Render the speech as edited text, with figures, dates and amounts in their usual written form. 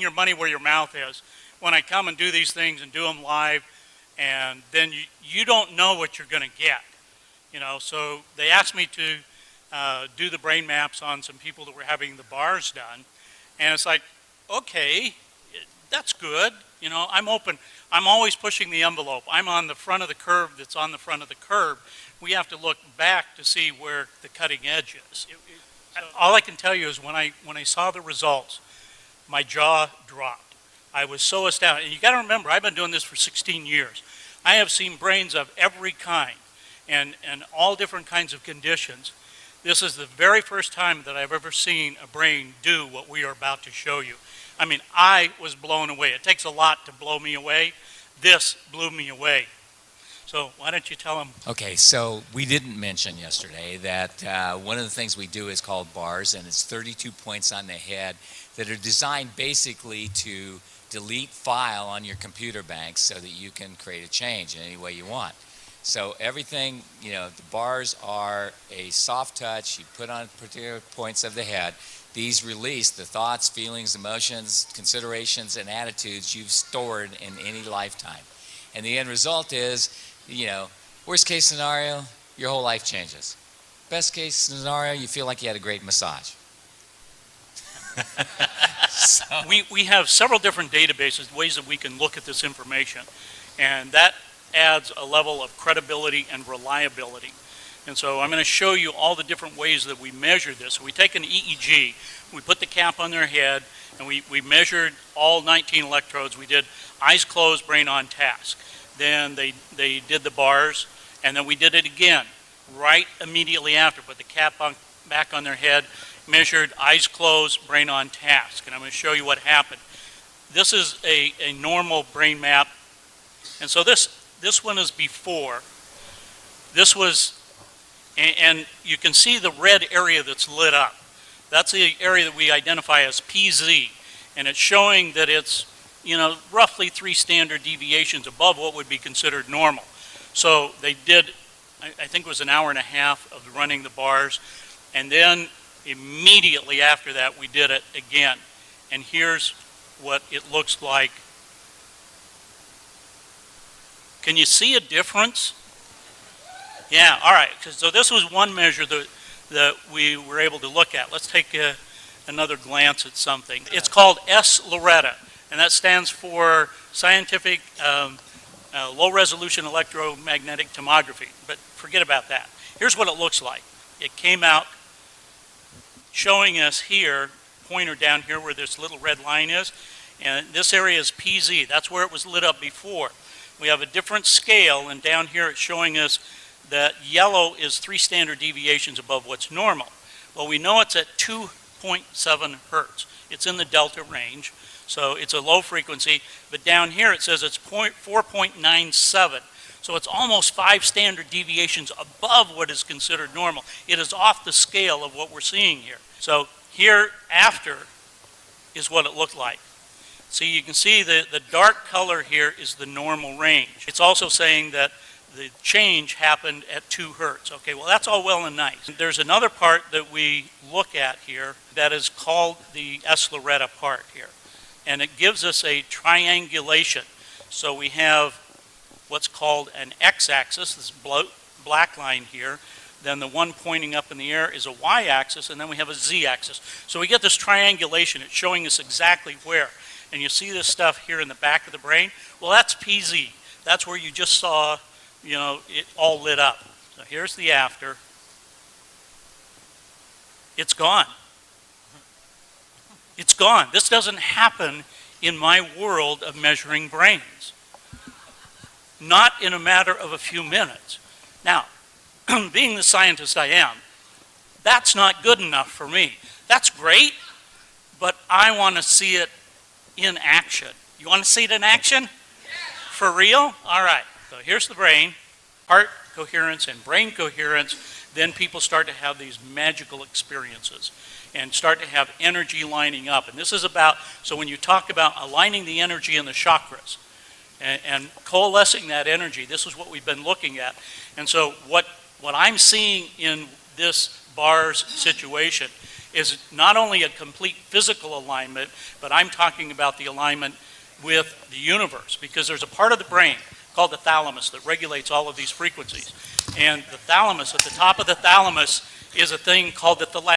your money where your mouth is. When I come and do these things and do them live, and then you don't know what you're going to get. You know, so they asked me to do the brain maps on some people that were having the bars done. And it's like, okay, that's good. You know, I'm open. I'm always pushing the envelope. I'm on the front of the curve that's on the front of the curve. We have to look back to see where the cutting edge is. All I can tell you is when I saw the results, my jaw dropped. I was so astounded. And you got to remember, I've been doing this for 16 years. I have seen brains of every kind and all different kinds of conditions. This is the very first time that I've ever seen a brain do what we are about to show you. I mean, I was blown away. It takes a lot to blow me away. This blew me away. So why don't you tell them? Okay, so we didn't mention yesterday that one of the things we do is called bars, and it's 32 points on the head that are designed basically to delete file on your computer bank so that you can create a change in any way you want. So everything, you know, the bars are a soft touch. You put on particular points of the head. These release the thoughts, feelings, emotions, considerations, and attitudes you've stored in any lifetime. And the end result is, you know, worst case scenario, your whole life changes. Best case scenario, you feel like you had a great massage. So. We have several different databases, ways that we can look at this information. And that adds a level of credibility and reliability. And so I'm going to show you all the different ways that we measure this. So we take an EEG, we put the cap on their head, and we measured all 19 electrodes. We did eyes closed, brain on task. Then they did the bars, and then we did it again, right immediately after. Put the cap back on their head, measured eyes closed, brain on task. And I'm going to show you what happened. This is a normal brain map. And so this one is before. This was, and you can see the red area that's lit up. That's the area that we identify as PZ. And it's showing that it's, you know, roughly 3 standard deviations above what would be considered normal. So they did, I think it was an hour and a half of running the bars. And then immediately after that, we did it again. And here's what it looks like. Can you see a difference? Yeah, all right. So this was one measure that we were able to look at. Let's take another glance at something. It's called S-Loretta, and that stands for Scientific Low-Resolution Electromagnetic Tomography. But forget about that. Here's what it looks like. It came out showing us here, pointer down here where this little red line is, and this area is PZ. That's where it was lit up before. We have a different scale, and down here it's showing us that yellow is 3 standard deviations above what's normal. Well, we know it's at 2.7 hertz. It's in the delta range, so it's a low frequency, but down here it says it's 4.97. So it's almost 5 standard deviations above what is considered normal. It is off the scale of what we're seeing here. So here after is what it looked like. So you can see the dark color here is the normal range. It's also saying that the change happened at 2 hertz. Okay, well that's all well and nice. There's another part that we look at here that is called the S-Loretta part here. And it gives us a triangulation. So we have what's called an x-axis, this black line here. Then the one pointing up in the air is a y-axis, and then we have a z-axis. So we get this triangulation. It's showing us exactly where. And you see this stuff here in the back of the brain? Well, that's PZ. That's where you just saw, you know, it all lit up. So here's the after. It's gone. It's gone. This doesn't happen in my world of measuring brains. Not in a matter of a few minutes. Now, being the scientist I am, that's not good enough for me. That's great, but I want to see it in action. You want to see it in action? For real? All right. So here's the brain, heart coherence and brain coherence. Then people start to have these magical experiences and start to have energy lining up. And this is about, so when you talk about aligning the energy in the chakras and coalescing that energy, this is what we've been looking at. And so what I'm seeing in this bars situation is not only a complete physical alignment, but I'm talking about the alignment with the universe, because there's a part of the brain called the thalamus that regulates all of these frequencies. And the thalamus, at the top of the thalamus, is a thing called the